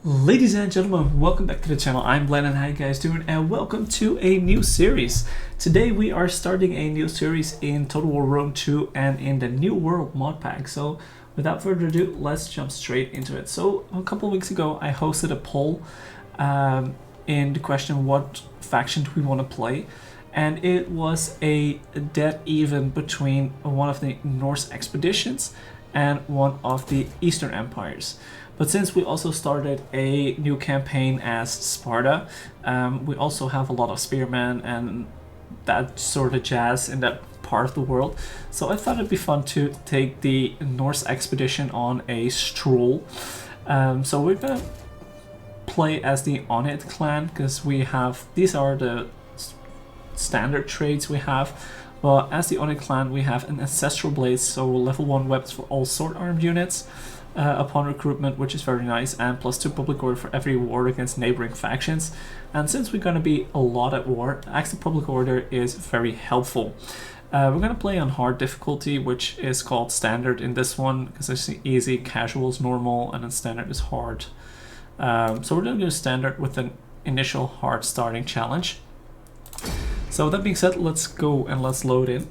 Ladies and gentlemen, welcome back to the channel. I'm Glenn and how you guys doing? And welcome to a new series. Today we are starting a new series in Total War Rome 2 and in the New World mod pack. So without further ado, let's jump straight into it. So a couple of weeks ago I hosted a poll in the question what faction do we want to play, and it was a dead even between one of the Norse expeditions and one of the Eastern empires. But since we also started a new campaign as Sparta, we also have a lot of spearmen and that sort of jazz in that part of the world. So I thought it'd be fun to take the Norse expedition on a stroll. So we're gonna play as the Onit clan because we have, these are the standard traits we have. But as the Onit clan, we have an ancestral blade, so level 1 weapons for all sword armed units. Upon recruitment, which is very nice, and +2 public order for every war against neighboring factions. And since we're going to be a lot at war, active public order is very helpful. We're going to play on hard difficulty, which is called standard in this one, because it's easy, casual is normal, and then standard is hard. So we're going to do standard with an initial hard starting challenge. So with that being said, let's go and let's load in.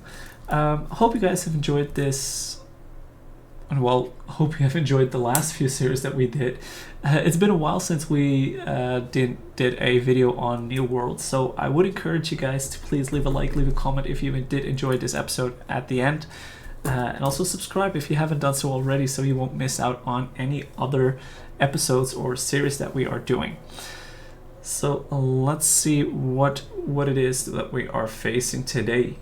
Hope you guys have enjoyed this. And well, hope you have enjoyed the last few series that we did. It's been a while since we did a video on New World, so I would encourage you guys to please leave a like, leave a comment if you did enjoy this episode at the end. And also subscribe if you haven't done so already, so you won't miss out on any other episodes or series that we are doing. So let's see what it is that we are facing today.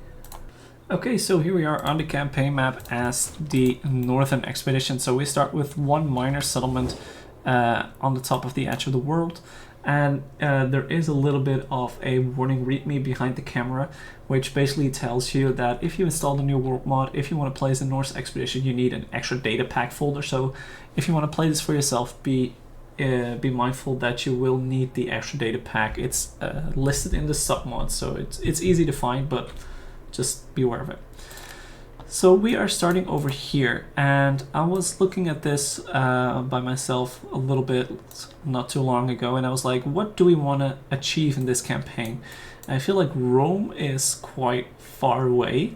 Okay, so here we are on the campaign map as the Northern Expedition. So we start with one minor settlement on the top of the edge of the world, and there is a little bit of a warning readme behind the camera, which basically tells you that if you install the New World mod, if you want to play as the Norse Expedition, you need an extra data pack folder. So if you want to play this for yourself, be mindful that you will need the extra data pack. It's listed in the submod, so it's easy to find, but just be aware of it. So we are starting over here, and I was looking at this by myself a little bit not too long ago, and I was like, what do we want to achieve in this campaign? And I feel like Rome is quite far away.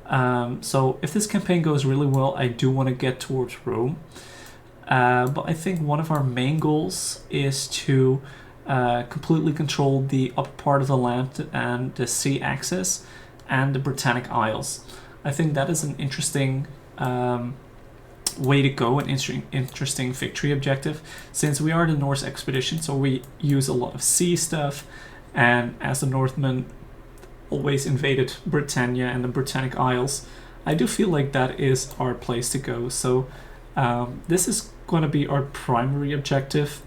So if this campaign goes really well, I do want to get towards Rome. But I think one of our main goals is to completely control the upper part of the land and the sea axis and the Britannic Isles. I think that is an interesting way to go, an interesting victory objective, since we are the Norse expedition, so we use a lot of sea stuff, and as the Northmen always invaded Britannia and the Britannic Isles, I do feel like that is our place to go. So this is going to be our primary objective,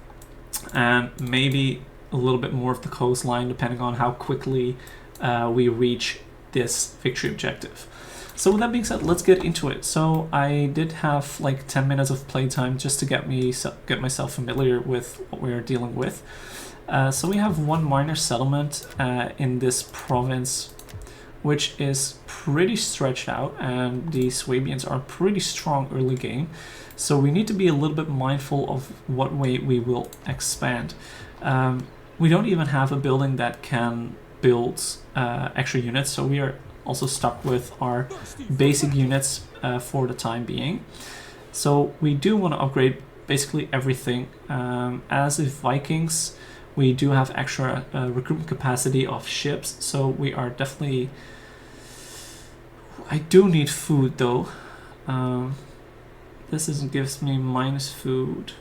and maybe a little bit more of the coastline depending on how quickly we reach this victory objective. So with that being said, let's get into it. So I did have like 10 minutes of playtime just to get myself familiar with what we are dealing with. So we have one minor settlement in this province, which is pretty stretched out, and the Swabians are pretty strong early game. So we need to be a little bit mindful of what way we will expand. We don't even have a building that can build extra units, so we are also stuck with our basic units for the time being. So we do want to upgrade basically everything. As the Vikings, we do have extra recruitment capacity of ships, so we are definitely... I do need food though. This gives me minus food,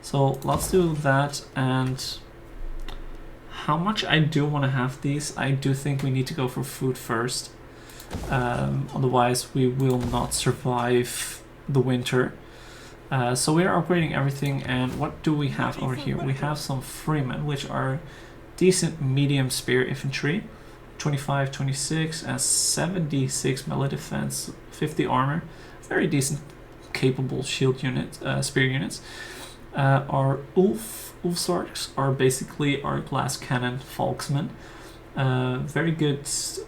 so let's do that. And how much I do want to have these, I do think we need to go for food first. Otherwise we will not survive the winter. So we are upgrading everything, and what do we have over here? We have some freemen, which are decent medium spear infantry. 25, 26, and 76 melee defense, 50 armor. Very decent, capable shield unit, spear units. Our Ulfsarks are basically our glass cannon Volksmen. Very good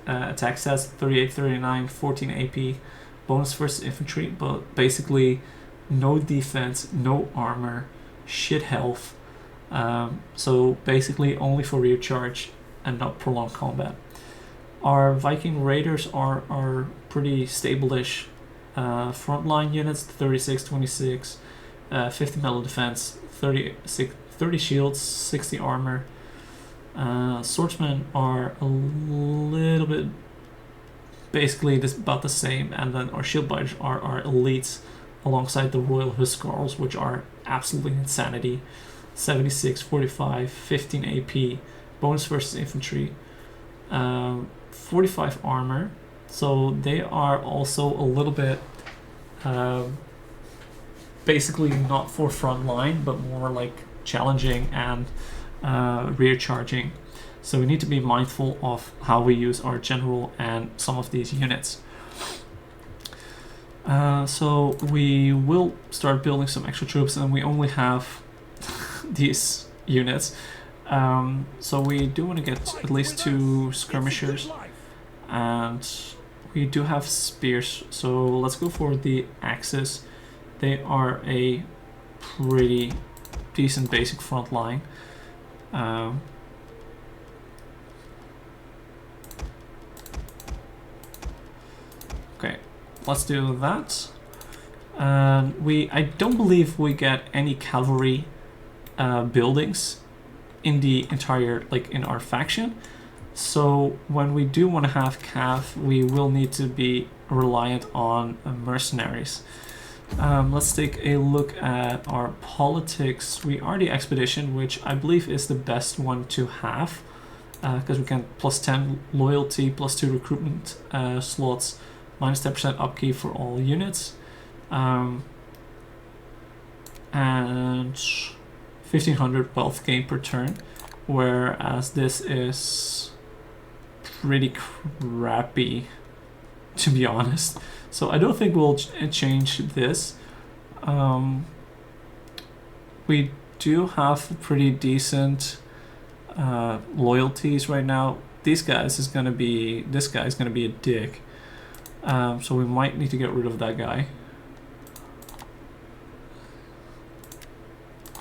attack stats, 38, 39, 14 AP, bonus versus infantry, but basically no defense, no armor, shit health. So basically only for rear charge and not prolonged combat. Our Viking Raiders are pretty stable-ish. Frontline units 36, 26, 50 metal defense, 30 shields, 60 armor. Swordsmen are a little bit basically about the same, and then our shield biters are our elites alongside the Royal Hussars, which are absolutely insanity. 76, 45, 15 AP, bonus versus infantry, 45 armor. So they are also a little bit basically not for front line, but more like challenging and rear charging. So we need to be mindful of how we use our general and some of these units. So we will start building some extra troops, and we only have these units. So we do want to get at least 2 skirmishers, and we do have spears. So let's go for the axes. They are a pretty decent basic front line. Okay, let's do that. I don't believe we get any cavalry buildings in the entire, like, in our faction. So when we do want to have cav, we will need to be reliant on mercenaries. Let's take a look at our politics. We are the expedition, which I believe is the best one to have, because we can plus 10 loyalty, plus 2 recruitment slots, minus 10% upkeep for all units, and 1500 wealth gain per turn, whereas this is pretty crappy, to be honest. So I don't think we'll change this. We do have pretty decent loyalties right now. This guy is gonna be a dick. So we might need to get rid of that guy.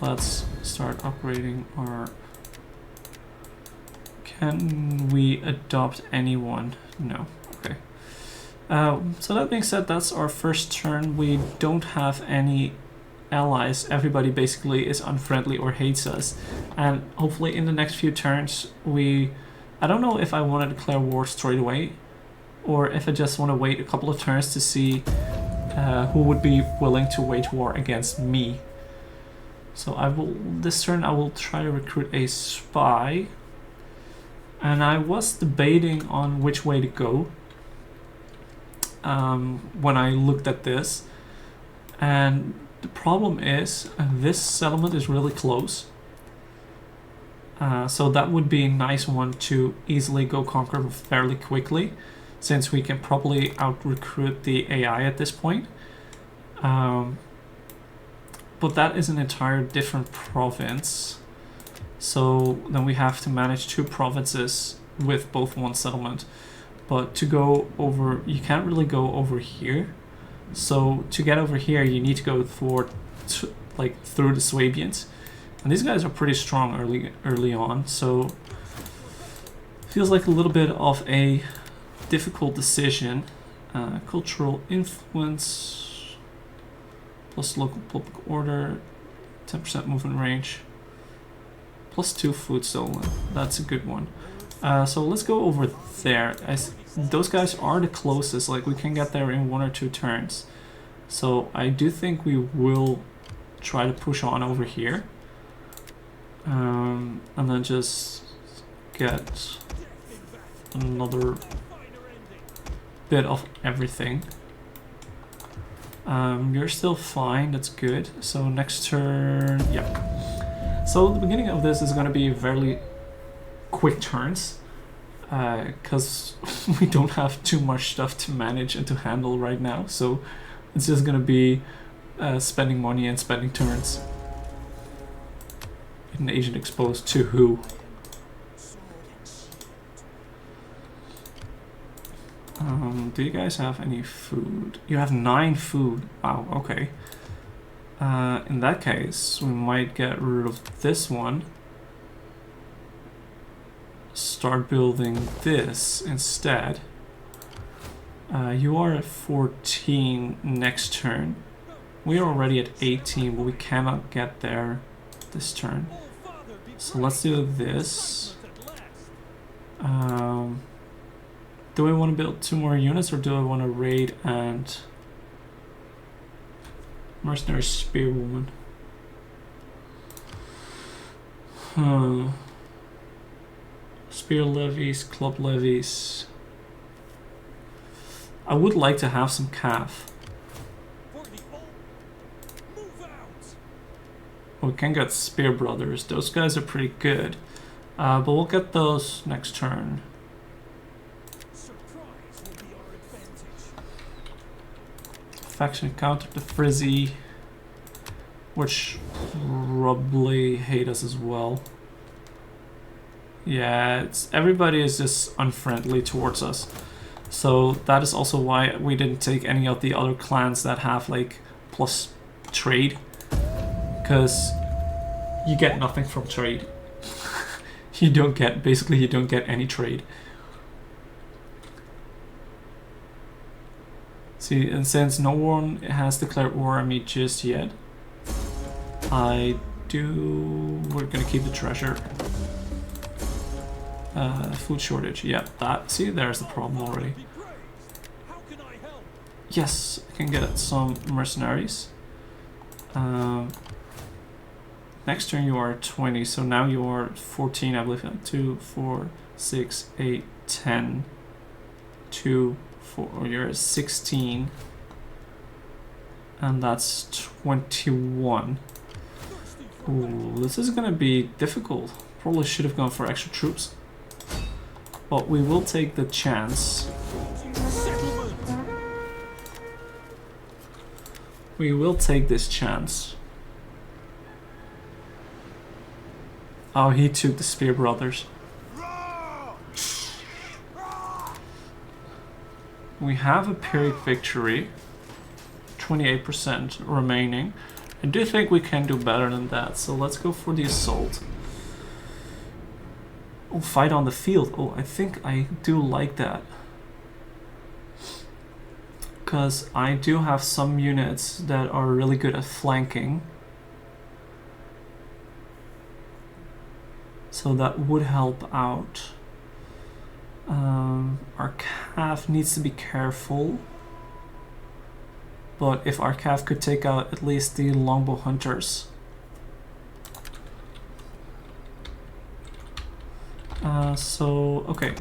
Let's start upgrading our... Can we adopt anyone? No. Okay. So that being said, that's our first turn. We don't have any allies. Everybody basically is unfriendly or hates us. And hopefully in the next few turns I don't know if I want to declare war straight away, or if I just want to wait a couple of turns to see who would be willing to wage war against me. So this turn I will try to recruit a spy. And I was debating on which way to go when I looked at this. And the problem is this settlement is really close. So that would be a nice one to easily go conquer fairly quickly, since we can probably out-recruit the AI at this point. But that is an entire different province. So then we have to manage 2 provinces with both one settlement. But to go over, you can't really go over here. So to get over here, you need to go through the Swabians. And these guys are pretty strong early on, so feels like a little bit of a difficult decision. Cultural influence, plus local public order, 10% movement range, plus 2 food stolen. That's a good one. So let's go over there. Those guys are the closest, like we can get there in 1 or 2 turns. So I do think we will try to push on over here. And then just get another bit of everything. You're still fine, that's good. So next turn, yeah. So the beginning of this is going to be very quick turns, because we don't have too much stuff to manage and to handle right now. So it's just going to be spending money and spending turns. An agent exposed to who? Do you guys have any food? You have 9 food. Wow, okay. In that case, we might get rid of this one. Start building this instead. You are at 14 next turn. We are already at 18, but we cannot get there this turn. So let's do this. Do I want to build 2 more units, or do I want to raid and mercenary spearwoman? Spear levies, club levies. I would like to have some calf. We can get spear brothers. Those guys are pretty good. But we'll get those next turn. Faction counter the Frizzy, which probably hate us as well. Yeah, everybody is just unfriendly towards us. So that is also why we didn't take any of the other clans that have like plus trade. Because you get nothing from trade. You don't get any trade. See, and since no one has declared war on me just yet, we're gonna keep the treasure. Food shortage, yeah, see, there's the problem already. Yes, I can get some mercenaries. Next turn you are 20, so now you are 14, I believe. 2, 4, 6, 8, 10, 2, 4, or you're 16. And that's 21. Ooh, this is gonna be difficult. Probably should have gone for extra troops. But we will take the chance. We will take this chance. Oh, he took the Spear Brothers. We have a Pyrrhic victory. 28% remaining. I do think we can do better than that, so let's go for the assault. Oh, fight on the field. Oh, I think I do like that. Because I do have some units that are really good at flanking. So that would help out. Our calf needs to be careful. But if our calf could take out at least the longbow hunters. Okay.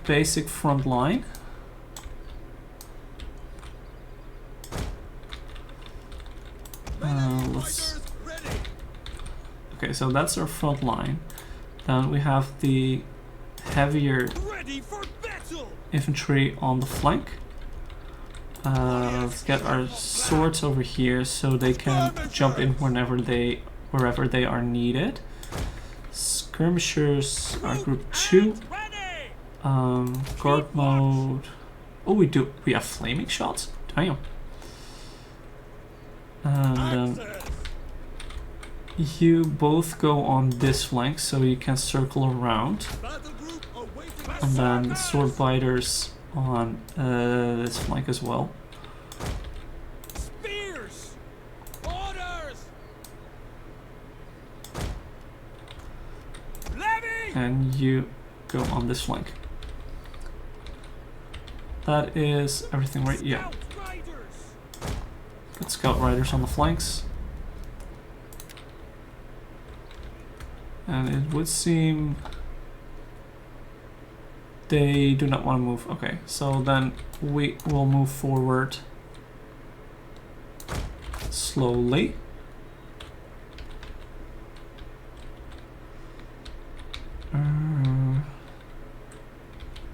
Basic front line. Okay, so that's our front line. Then we have the heavier infantry on the flank. Let's get our swords over here so they can jump in wherever they are needed. Skirmishers are group 2. Guard mode. Oh, we have flaming shots? Damn. And you both go on this flank so you can circle around. And then the sword biters on this flank as well. Spears! Orders! And you go on this flank. That is everything, right? Yeah. Good scout riders on the flanks. And it would seem they do not want to move. Okay, so then we will move forward slowly.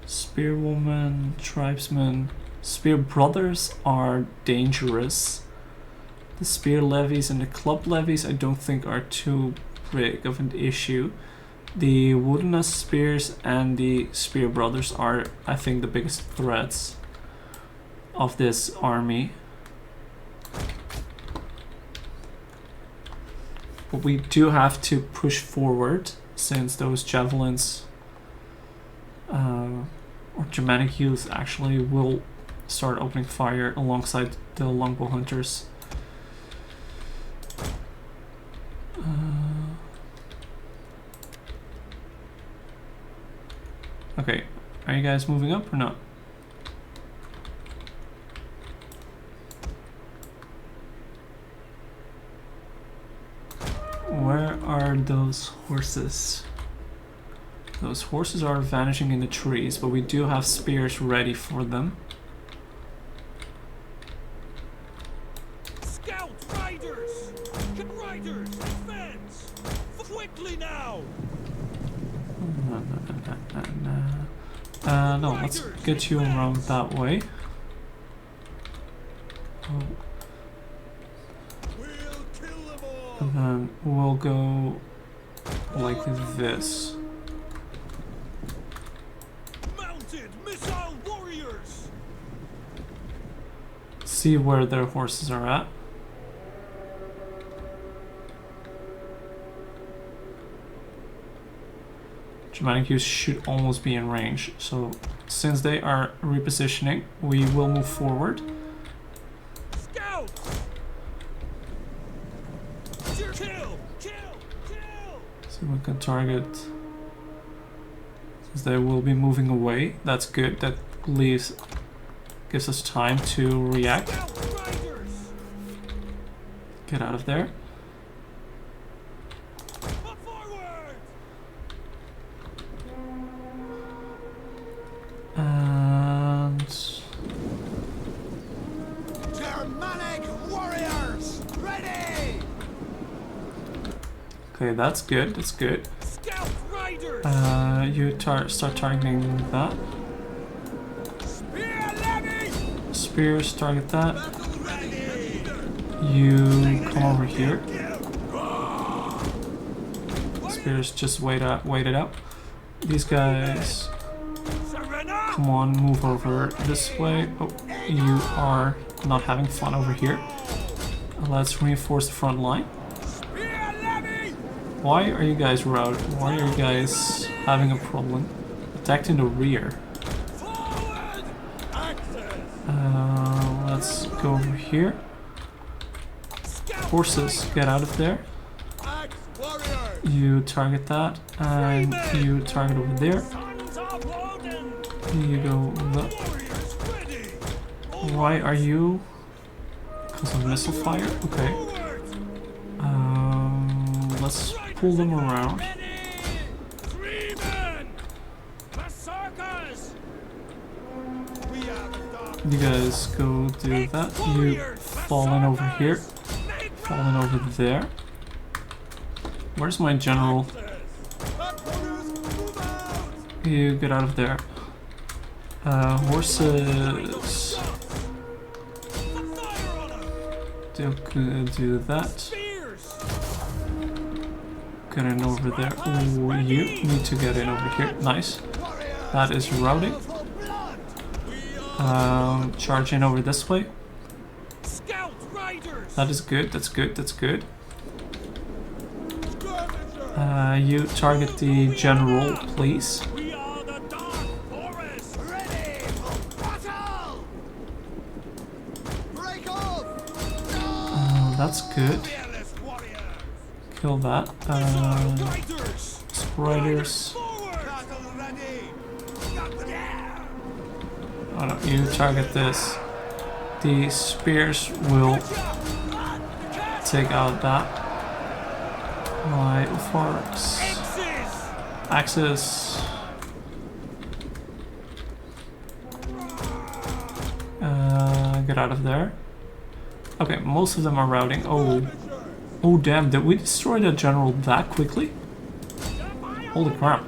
Spearwoman, tribesmen, spear brothers are dangerous. The spear levies and the club levies I don't think are too big of an issue. The wooden spears and the spear brothers are, I think, the biggest threats of this army. But we do have to push forward since those javelins or Germanic youth actually will start opening fire alongside the longbow hunters. Okay, are you guys moving up or not? Where are those horses? Those horses are vanishing in the trees, but we do have spears ready for them. Scout riders! Riders! Advance! Quickly now! No, let's get you around that way. Oh. And then we'll go like this. Mounted missile warriors! See where their horses are at. Germanic youth should almost be in range, so since they are repositioning, we will move forward. Scouts! Kill! So we can target, since they will be moving away. That's good. That gives us time to react. Get out of there. And Germanic warriors, ready! okay, that's good. That's good. Scout riders! You start targeting that. Spear levy! Spears, target that. Battle ready! You come over here. Spears, just wait it out. These guys, come on, move over this way. Oh, you are not having fun over here. Let's reinforce the front line. Why are you guys routed? Why are you guys having a problem? Attacked in the rear. Let's go over here. Horses, get out of there. You target that, and you target over there. You go that. Why are you? Because of missile fire? Okay. Let's pull them around. You guys go do that. You fall in over here. Fall in over there. Where's my general? You get out of there. Horses. Do that. Get in over there. Ooh, you need to get in over here. Nice. That is routing. Charge in over this way. That is good. That's good. That's good. You target the general, please. That's good. Kill that. Spiders. Oh no, you target this. The spears will take out that. My forks. Axis. Get out of there. Okay, most of them are routing. Oh. Oh damn, did we destroy the general that quickly? Holy crap.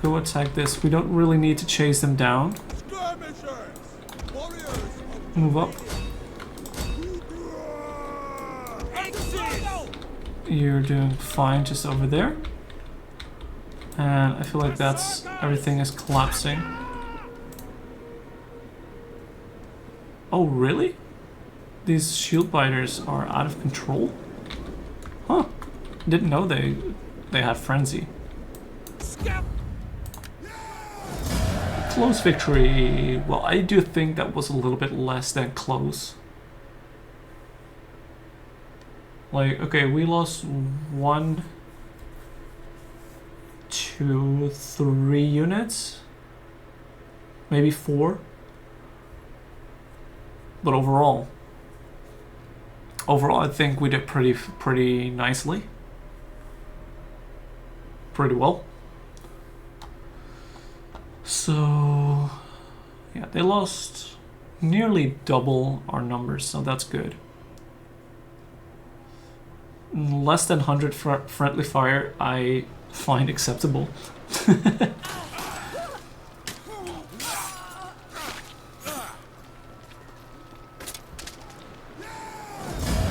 Go attack this. We don't really need to chase them down. Move up. You're doing fine just over there. And I feel like that's everything is collapsing. Oh, really? These shield biters are out of control? Huh. Didn't know they had frenzy. Scap! Close victory. Well, I do think that was a little bit less than close. Like, okay, we lost 1, 2, 3 units. Maybe 4. But overall, I think we did pretty nicely. Pretty well. So, yeah, they lost nearly double our numbers, so that's good. Less than 100 friendly fire, I find acceptable.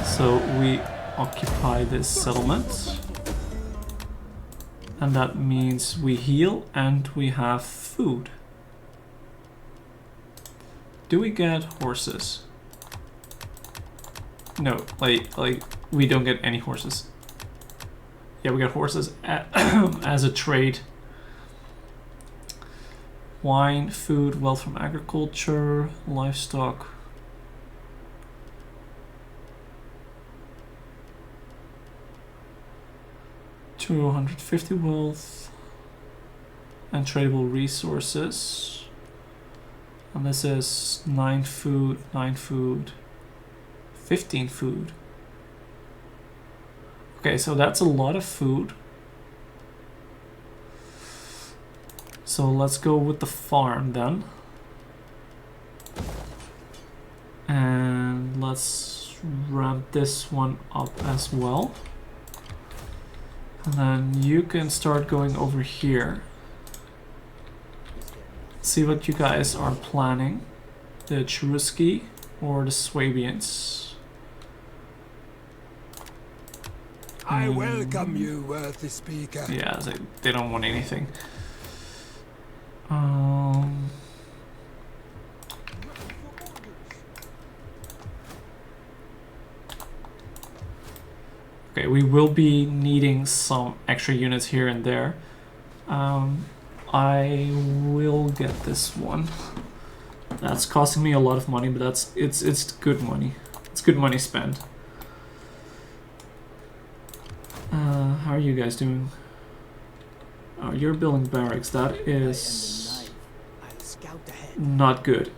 So we occupy this settlement. And that means we heal and we have food. Do we get horses? No, like we don't get any horses. Yeah, we get horses as a trade. Wine, food, wealth from agriculture, livestock. $250 wealth and tradable resources, and this is 9 food, 15 food. Okay, so that's a lot of food. So let's go with the farm then, and let's ramp this one up as well. And then you can start going over here. See what you guys are planning. The Cheruski or the Swabians. I welcome you, worthy speaker. Yeah, they don't want anything. Okay, we will be needing some extra units here and there. I will get this one. That's costing me a lot of money, but it's good money. It's good money spent. How are you guys doing? Oh, you're building barracks. That is not good.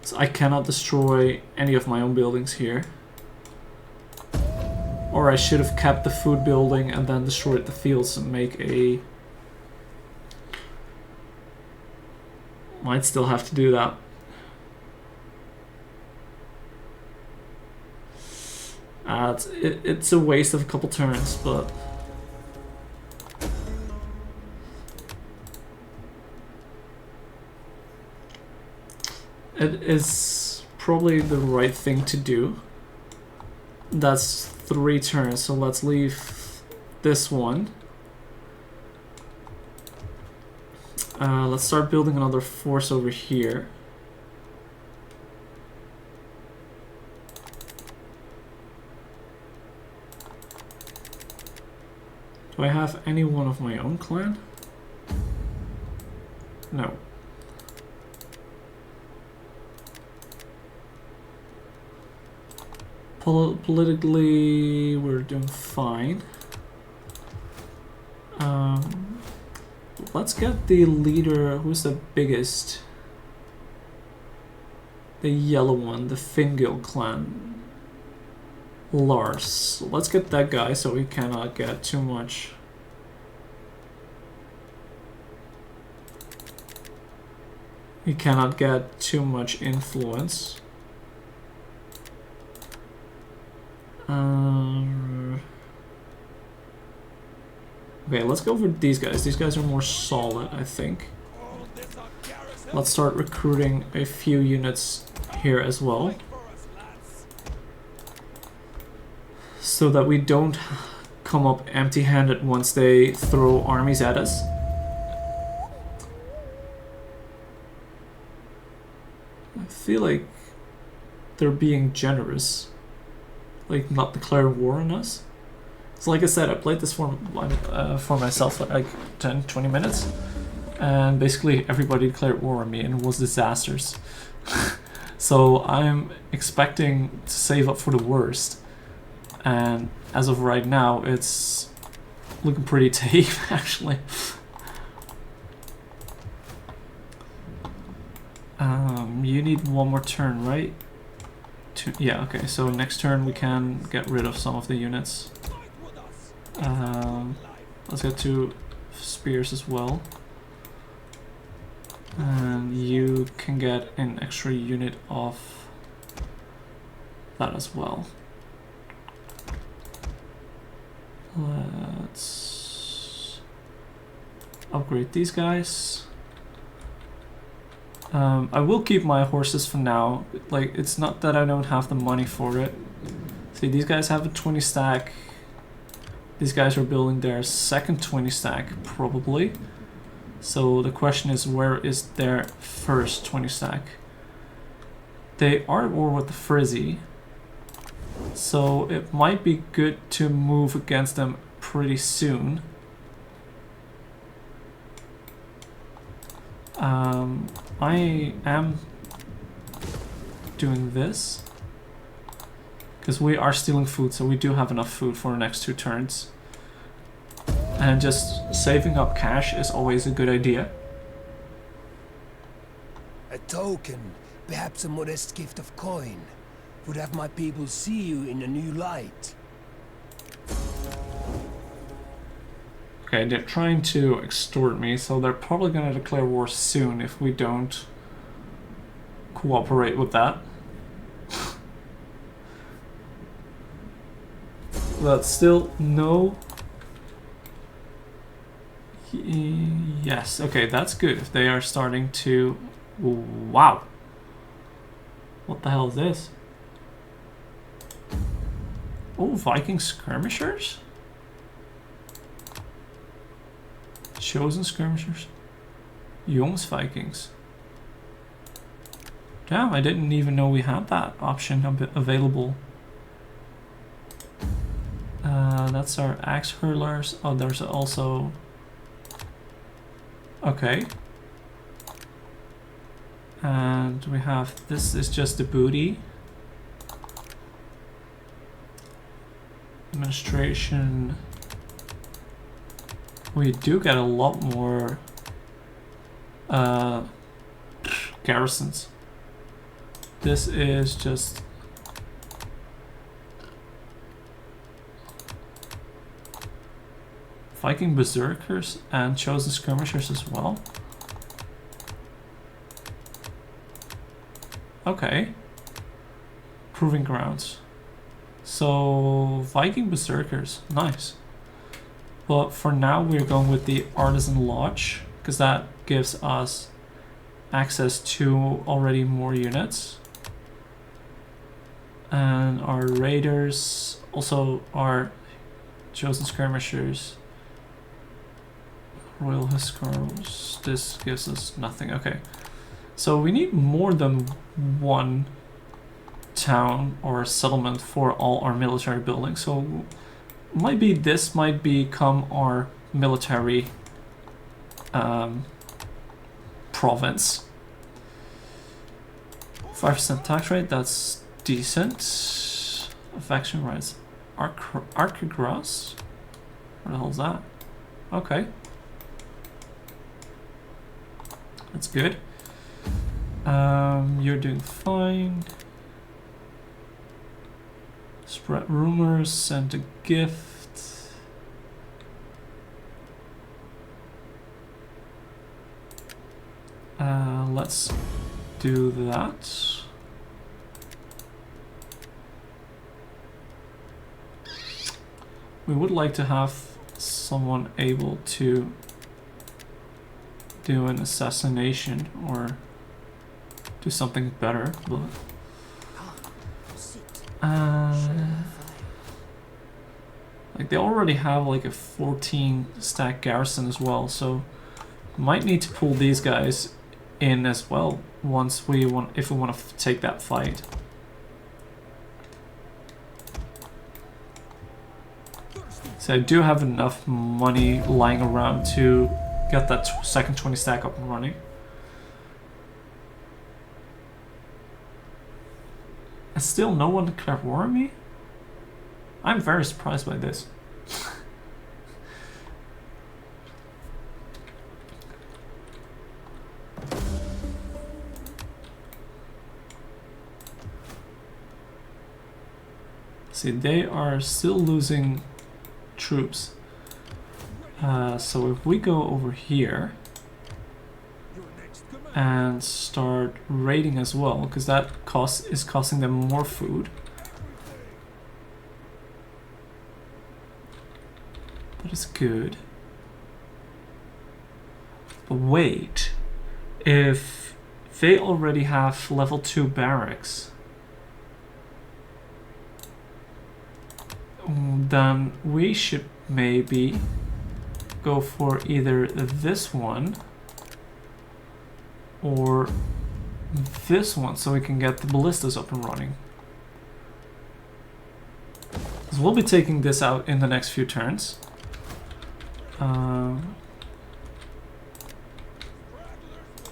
So I cannot destroy any of my own buildings here. Or I should have kept the food building and then destroyed the fields and make a... Might still have to do that. It's a waste of a couple turns, but... It is probably the right thing to do. That's 3 turns, so let's leave this one. Let's start building another force over here. Do I have anyone of my own clan? No. Politically, we're doing fine. Let's get the leader. Who's the biggest? The yellow one, the Fingil clan. Lars. Let's get that guy so he cannot get too much. He cannot get too much influence. Okay, let's go for these guys. These guys are more solid, I think. Let's start recruiting a few units here as well, so that we don't come up empty-handed once they throw armies at us. I feel like they're being generous, like not declaring war on us. So like I said, I played this for myself for like 10-20 minutes, and basically everybody declared war on me and it was disasters. So I'm expecting to save up for the worst, and as of right now it's looking pretty tame actually. You need one more turn, right? Yeah, okay, so next turn we can get rid of some of the units. Let's get 2 spears as well. And you can get an extra unit of that as well. Let's upgrade these guys. I will keep my horses for now. Like, it's not that I don't have the money for it. See, these guys have a 20 stack. These guys are building their second 20 stack, probably. So the question is, where is their first 20 stack? They are at war with the Frizzy. So it might be good to move against them pretty soon. I am doing this because we are stealing food, so we do have enough food for the next 2 turns. And just saving up cash is always a good idea. A token, perhaps a modest gift of coin, would have my people see you in a new light. Okay, they're trying to extort me, so they're probably gonna declare war soon if we don't cooperate with that. But still, no. Yes, okay, that's good. If they are starting to... Wow. What the hell is this? Oh, Viking skirmishers? Chosen skirmishers. Jongs Vikings. Damn, I didn't even know we had that option available. That's our axe hurlers. Oh, there's also... Okay. And we have... This is just the booty. Administration... We do get a lot more garrisons. This is just Viking berserkers and chosen skirmishers as well. Okay. Proving grounds. So Viking berserkers, nice. But for now we're going with the Artisan Lodge, because that gives us access to already more units. And our raiders, also our chosen skirmishers. Royal Huskars, this gives us nothing, okay. So we need more than one town or settlement for all our military buildings, so maybe this might become our military province. 5% tax rate, that's decent. Affection rights. Archigras? What the hell is that? Okay. That's good. You're doing fine. Spread rumors, send a gift. Let's do that. We would like to have someone able to do an assassination or do something better, but like they already have like a 14 stack garrison as well, so might need to pull these guys in as well once we want, if we want to take that fight. So I do have enough money lying around to get that second 20 stack up and running. And still no one declared war on me? I'm very surprised by this. See, they are still losing troops. So if we go over here and start raiding as well, because that is costing them more food. That is good. But wait, if they already have level 2 barracks, then we should maybe go for either this one or this one so we can get the ballistas up and running. So we'll be taking this out in the next few turns.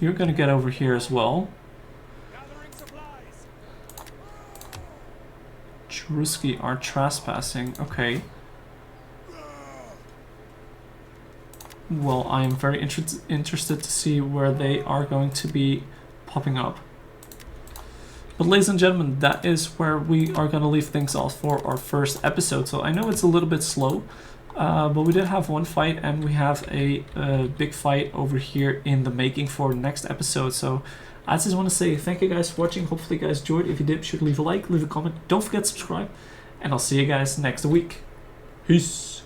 You're gonna get over here as well. Druski are trespassing. Okay. Well, I am very interested to see where they are going to be popping up. But ladies and gentlemen, that is where we are going to leave things off for our first episode. So I know it's a little bit slow, but we did have one fight and we have a big fight over here in the making for next episode. So I just want to say thank you guys for watching. Hopefully you guys enjoyed. If you did, be sure to leave a like, leave a comment. Don't forget to subscribe. And I'll see you guys next week. Peace.